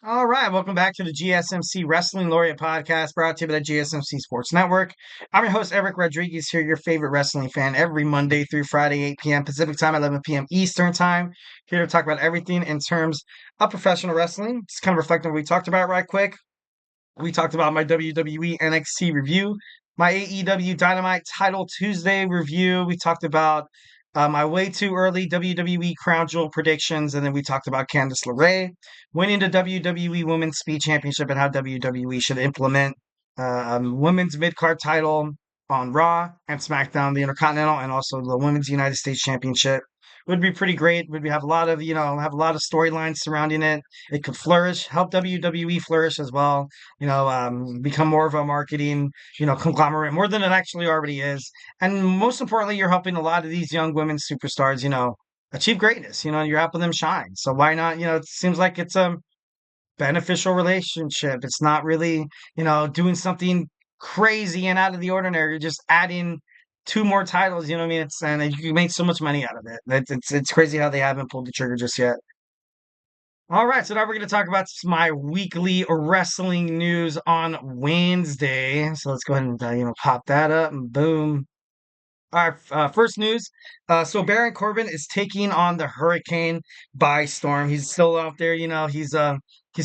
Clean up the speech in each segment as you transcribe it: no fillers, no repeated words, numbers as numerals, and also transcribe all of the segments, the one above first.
All right, welcome back to the GSMC Wrestling Laureate podcast brought to you by the GSMC Sports Network. I'm your host, Eric Rodriguez, here, your favorite wrestling fan, every Monday through Friday, 8 p.m. Pacific Time, 11 p.m. Eastern Time. Here to talk about everything in terms of professional wrestling. Just kind of reflecting on what we talked about right quick. We talked about my WWE NXT review, my AEW Dynamite Title Tuesday review. We talked about my way too early WWE Crown Jewel predictions, and then we talked about Candice LeRae winning the WWE Women's Speed Championship and how WWE should implement women's mid card title on Raw and SmackDown, the Intercontinental, and also the Women's United States Championship. Would be pretty great. Would be have a lot of have a lot of storylines surrounding it. It could flourish, help WWE flourish as well. Become more of a marketing conglomerate more than it actually already is. And most importantly, you're helping a lot of these young women superstars, achieve greatness. You're helping them shine. So why not? It seems like it's a beneficial relationship. It's not really, doing something crazy and out of the ordinary. You're just adding two more titles. You know what I mean? And you can make so much money out of it. It's crazy how they haven't pulled the trigger just yet. All right, so now we're going to talk about my weekly wrestling news on Wednesday. So let's go ahead and pop that up and boom. All right, first news. So Baron Corbin is taking on the Hurricane by storm. He's still out there, he's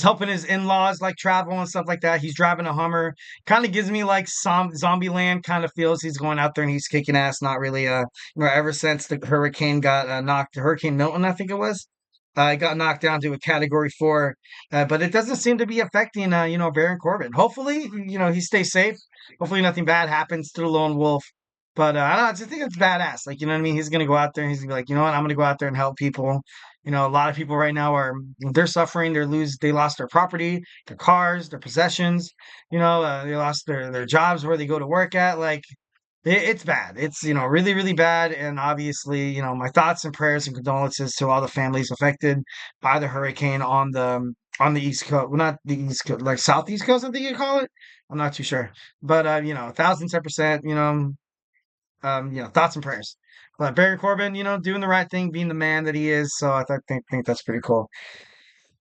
helping his in-laws like travel and stuff like that. He's driving a Hummer. Kind of gives me like some Zombieland kind of feels. He's going out there and he's kicking ass. Not really, ever since the Hurricane got knocked, Hurricane Milton, I think it was. Got knocked down to a Category 4, but it doesn't seem to be affecting, Baron Corbin. Hopefully, he stays safe. Hopefully, nothing bad happens to the lone wolf. But I don't know. I just think it's badass. Like, you know what I mean? He's gonna go out there and he's gonna be like, you know what? I'm gonna go out there and help people. A lot of people right now they're suffering. They lost their property, their cars, their possessions. They lost their jobs where they go to work at. Like, it's bad. It's really really bad. And obviously, my thoughts and prayers and condolences to all the families affected by the hurricane on the East Coast. Well, not the East Coast, like Southeast Coast. I think you call it. I'm not too sure, but 1,010%. Thoughts and prayers. But Baron Corbin, doing the right thing, being the man that he is. So I think that's pretty cool.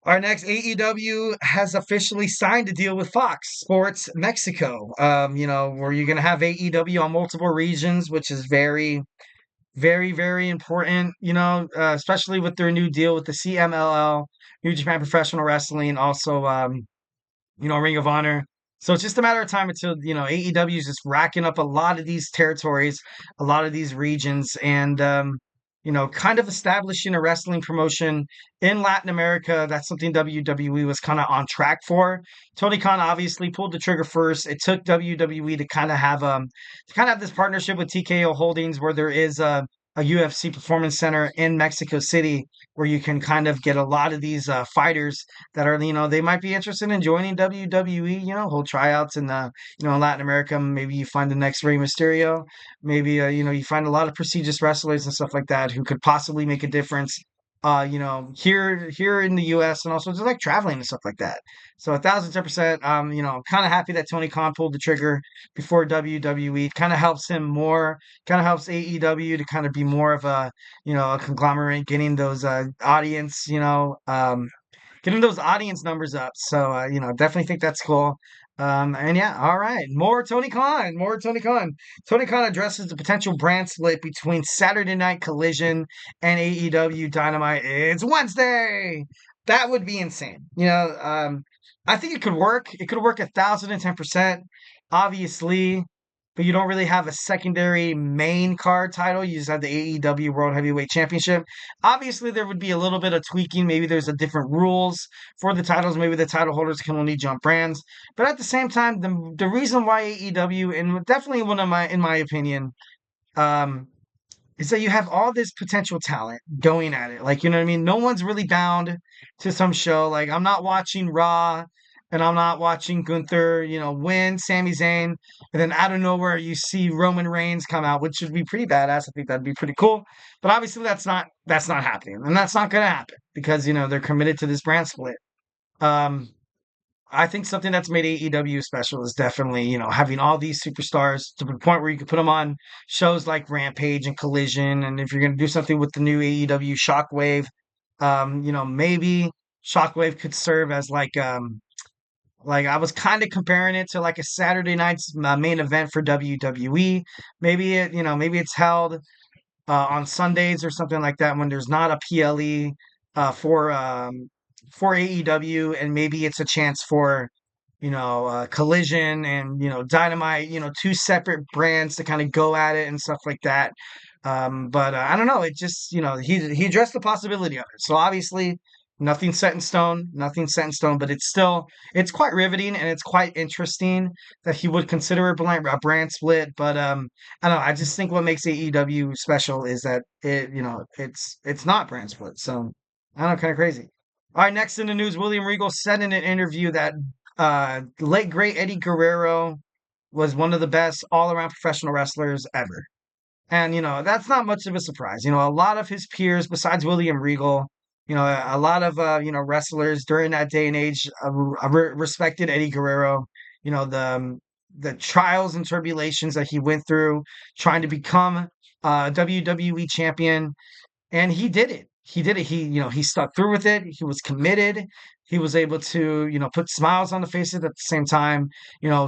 Our next AEW has officially signed a deal with Fox Sports Mexico. Where you're gonna have AEW on multiple regions, which is very, very, very important. Especially with their new deal with the CMLL, New Japan Professional Wrestling, also Ring of Honor. So it's just a matter of time until, AEW is just racking up a lot of these territories, a lot of these regions, and, kind of establishing a wrestling promotion in Latin America. That's something WWE was kind of on track for. Tony Khan obviously pulled the trigger first. It took WWE to kind of have this partnership with TKO Holdings where there is a UFC performance center in Mexico City where you can kind of get a lot of these fighters that are, they might be interested in joining WWE, hold tryouts in Latin America. Maybe you find the next Rey Mysterio. Maybe, you find a lot of prestigious wrestlers and stuff like that who could possibly make a difference, here in the US and also just like traveling and stuff like that. So 1,010%, kind of happy that Tony Khan pulled the trigger before WWE. Kind of helps him more, kind of helps AEW to kind of be more of a conglomerate, getting those getting those audience numbers up. So, definitely think that's cool. And yeah, all right. More Tony Khan, more Tony Khan. Tony Khan addresses the potential brand split between Saturday Night Collision and AEW Dynamite. It's Wednesday. That would be insane. I think it could work. It could work 1,010%. Obviously, but you don't really have a secondary main card title. You just have the AEW World Heavyweight Championship. Obviously, there would be a little bit of tweaking. Maybe there's a different rules for the titles. Maybe the title holders can only jump brands. But at the same time, the reason why AEW, and definitely in my opinion, um, is that you have all this potential talent going at it. Like, you know what I mean? No one's really bound to some show. Like, I'm not watching Raw and I'm not watching Gunther, win Sami Zayn. And then out of nowhere, you see Roman Reigns come out, which would be pretty badass. I think that'd be pretty cool. But obviously, that's not happening. And that's not going to happen because, they're committed to this brand split. Um, I think something that's made AEW special is definitely, having all these superstars to the point where you can put them on shows like Rampage and Collision. And if you're going to do something with the new AEW Shockwave, maybe Shockwave could serve as like I was kind of comparing it to like a Saturday night's main event for WWE. Maybe it's held on Sundays or something like that when there's not a PLE for AEW, and maybe it's a chance for Collision and Dynamite, two separate brands to kind of go at it and stuff like that. But I don't know. It just he addressed the possibility of it. So obviously nothing set in stone, nothing set in stone. But it's quite riveting and it's quite interesting that he would consider a brand split. But I don't know. I just think what makes AEW special is that it's not brand split. So I don't know, kind of crazy. All right, next in the news, William Regal said in an interview that late great Eddie Guerrero was one of the best all around professional wrestlers ever. And, that's not much of a surprise. A lot of his peers, besides William Regal, a lot of, wrestlers during that day and age respected Eddie Guerrero. The trials and tribulations that he went through trying to become WWE champion, and he did it. He did it. He stuck through with it. He was committed. He was able to, put smiles on the faces at the same time.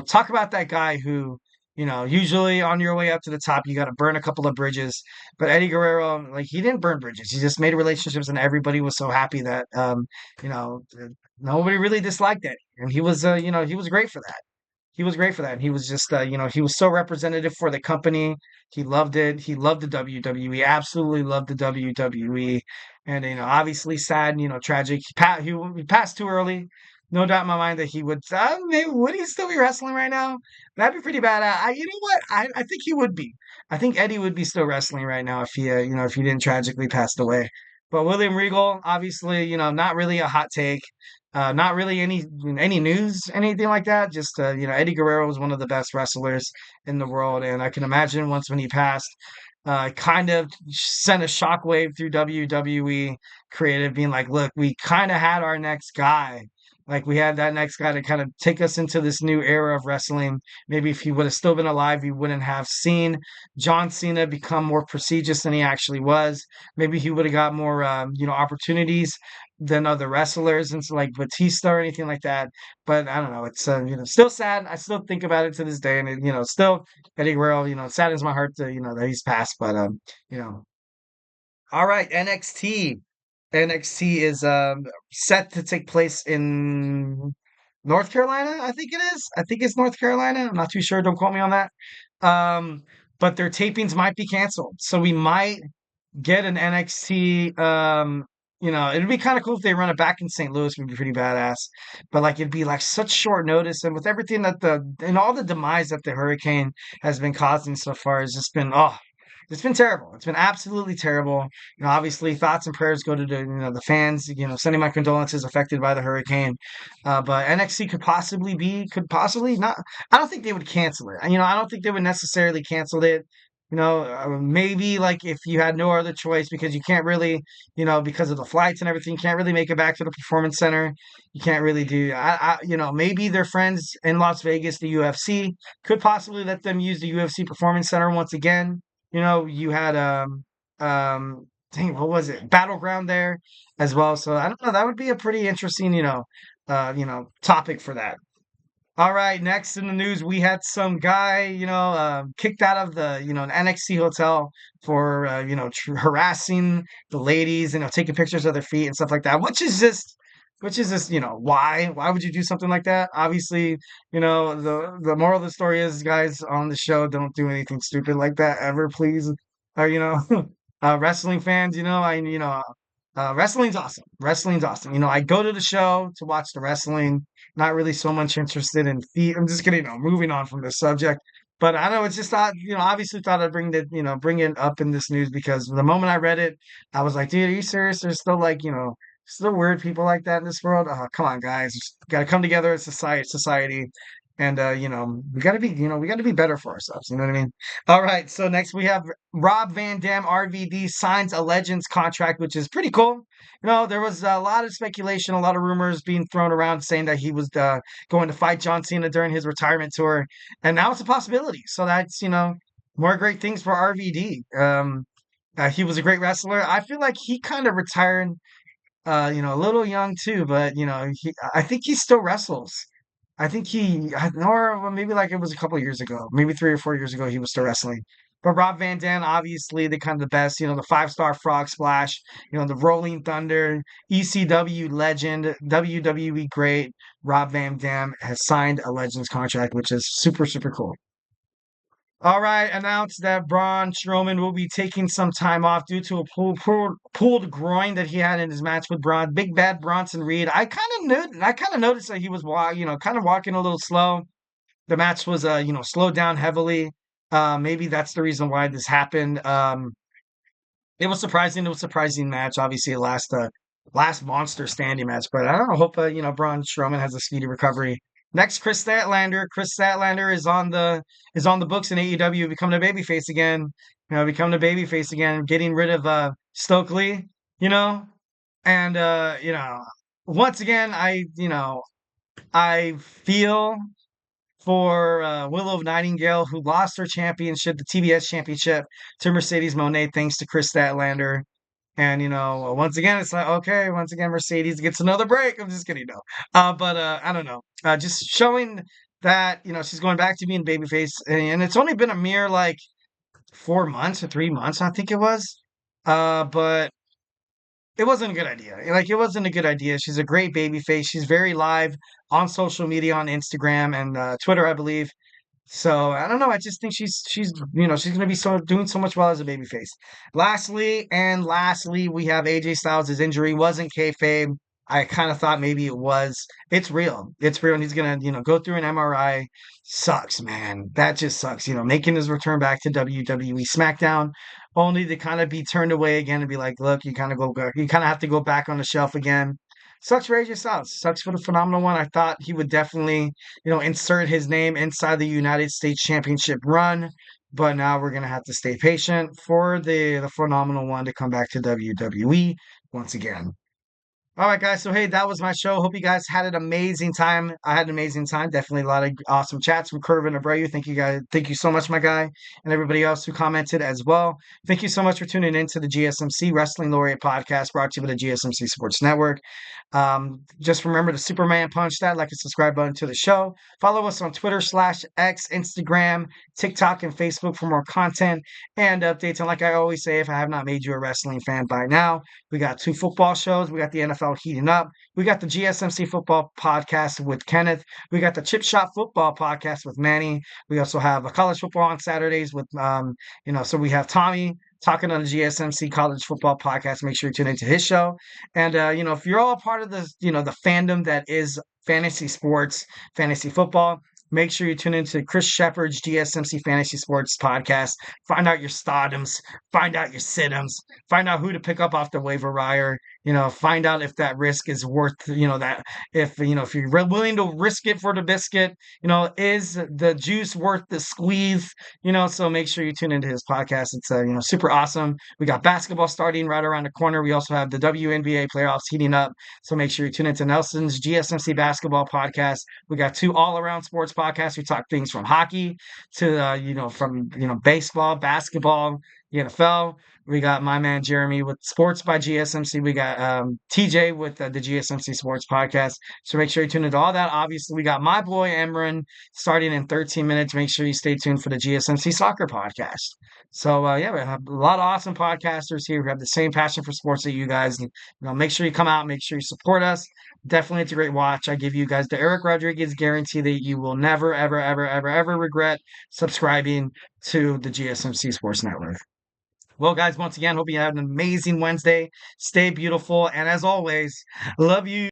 Talk about that guy who, usually on your way up to the top, you got to burn a couple of bridges. But Eddie Guerrero, like, he didn't burn bridges. He just made relationships, and everybody was so happy that, you know, nobody really disliked it. And he was great for that. He was great for that. He was just, he was so representative for the company. He loved it. He loved the WWE. Absolutely loved the WWE. And obviously sad. Tragic. He passed too early. No doubt in my mind that he would. Maybe would he still be wrestling right now? That'd be pretty bad. You know what? I think he would be. I think Eddie would be still wrestling right now if he didn't tragically pass away. But William Regal, obviously, not really a hot take. Not really any news, anything like that. Just Eddie Guerrero was one of the best wrestlers in the world, and I can imagine once when he passed, kind of sent a shockwave through WWE creative, being like, "Look, we kind of had our next guy. Like we had that next guy to kind of take us into this new era of wrestling. Maybe if he would have still been alive, we wouldn't have seen John Cena become more prestigious than he actually was. Maybe he would have got more, opportunities than other wrestlers and so like Batista or anything like that. But I don't know. It's still sad. I still think about it to this day, and still Eddie Guerrero. It saddens my heart to that he's passed. But you know, all right, NXT. NXT is set to take place in North Carolina. I think it is. I think it's North Carolina. I'm not too sure. Don't quote me on that. Um, but their tapings might be canceled, so we might get an NXT. It'd be kind of cool if they run it back in St. Louis. Would be pretty badass. But like it'd be like such short notice, and with everything that all the demise that the hurricane has been causing so far, has just been it's been terrible. It's been absolutely terrible. Obviously, thoughts and prayers go to the fans. Sending my condolences affected by the hurricane. But NXT could possibly not. I don't think they would cancel it. I don't think they would necessarily cancel it. Maybe like if you had no other choice because you can't really, because of the flights and everything, you can't really make it back to the performance center. You can't really do, maybe their friends in Las Vegas, the UFC, could possibly let them use the UFC performance center once again. You had, dang, what was it? Battleground there as well. So I don't know. That would be a pretty interesting, topic for that. All right, next in the news, we had some guy, kicked out of the, an NXT hotel for, harassing the ladies, taking pictures of their feet and stuff like that, which is just, why would you do something like that? Obviously, the moral of the story is, guys on the show, don't do anything stupid like that ever, please. Or, wrestling fans, wrestling's awesome. Wrestling's awesome. I go to the show to watch the wrestling, not really so much interested in feet. I'm just kidding, moving on from this subject. But I know it's just thought, obviously thought I'd bring it up in this news because the moment I read it, I was like, dude, are you serious? There's still like, still weird people like that in this world. Come on, guys. Got to come together as society. And we gotta be better for ourselves. You know what I mean? All right. So next we have Rob Van Dam RVD signs a Legends contract, which is pretty cool. There was a lot of speculation, a lot of rumors being thrown around saying that he was going to fight John Cena during his retirement tour, and now it's a possibility. So that's more great things for RVD. He was a great wrestler. I feel like he kind of retired A little young too, but I think he still wrestles. Or well, maybe like it was a couple of years ago, maybe 3 or 4 years ago, he was still wrestling. But Rob Van Dam, obviously, the kind of the best, the 5-star frog splash, the Rolling Thunder, ECW legend, WWE great. Rob Van Dam has signed a Legends contract, which is super, super cool. All right, announced that Braun Strowman will be taking some time off due to a pulled groin that he had in his match with Braun. Big Bad Bronson Reed. I kind of noticed that he was kind of walking a little slow. The match was slowed down heavily. Maybe that's the reason why this happened. It was surprising. It was a surprising match. Obviously, last monster standing match. But I don't know. Hope Braun Strowman has a speedy recovery. Next, Chris Statlander. Chris Statlander is on the books in AEW, becoming a babyface again. Becoming a babyface again, getting rid of Stokely. You know, and once again, I feel for Willow Nightingale, who lost her championship, the TBS championship, to Mercedes Moné, thanks to Chris Statlander. And once again, it's like okay, once again, Mercedes gets another break. I'm just kidding, no. But I don't know. Just showing that she's going back to being babyface, and it's only been a mere like 4 months or 3 months, I think it was. But it wasn't a good idea. Like it wasn't a good idea. She's a great babyface. She's very live on social media, on Instagram and Twitter, I believe. So I don't know. I just think she's gonna be doing so much well as a babyface. Lastly, we have AJ Styles' injury wasn't kayfabe. I kind of thought maybe it was. It's real. It's real, and he's gonna go through an MRI. Sucks, man. That just sucks. Making his return back to WWE SmackDown, only to kind of be turned away again and be like, look, you kind of go back. You kind of have to go back on the shelf again. Sucks for AJ Styles. Sucks for the phenomenal one. I thought he would definitely insert his name inside the United States Championship run. But now we're gonna have to stay patient for the phenomenal one to come back to WWE once again. All right, guys. So, hey, that was my show. Hope you guys had an amazing time. I had an amazing time. Definitely a lot of awesome chats from Curve and Abreu. Thank you, guys. Thank you so much, my guy, and everybody else who commented as well. Thank you so much for tuning in to the GSMC Wrestling Laureate podcast brought to you by the GSMC Sports Network. Just remember to Superman punch that like and subscribe button to the show. Follow us on Twitter/X, Instagram, TikTok, and Facebook for more content and updates. And like I always say, if I have not made you a wrestling fan by now, we got 2 football shows. We got the NFL heating up. We got the GSMC football podcast with Kenneth. We got the Chip Shop football podcast with Manny. We also have a college football on Saturdays with, so we have Tommy talking on the GSMC college football podcast. Make sure you tune into his show. And, if you're all part of the fandom that is fantasy sports, fantasy football, make sure you tune into Chris Shepard's GSMC Fantasy Sports podcast. Find out your stardoms, find out your situms, find out who to pick up off the waiver wire. Find out if that risk is worth, that if you're willing to risk it for the biscuit, is the juice worth the squeeze? So make sure you tune into his podcast. It's super awesome. We got basketball starting right around the corner. We also have the WNBA playoffs heating up. So make sure you tune into Nelson's GSMC basketball podcast. We got 2 all-around sports podcasts. We talk things from hockey to from baseball, basketball, the NFL. We got my man Jeremy with Sports by GSMC. We got TJ with the GSMC Sports Podcast. So make sure you tune into all that. Obviously, we got my boy Emran starting in 13 minutes. Make sure you stay tuned for the GSMC Soccer Podcast. So we have a lot of awesome podcasters here who have the same passion for sports that you guys. Make sure you come out. Make sure you support us. Definitely, it's a great watch. I give you guys the Eric Rodriguez guarantee that you will never, ever, ever, ever, ever regret subscribing to the GSMC Sports Network. Well, guys, once again, hope you have an amazing Wednesday. Stay beautiful. And as always, love you.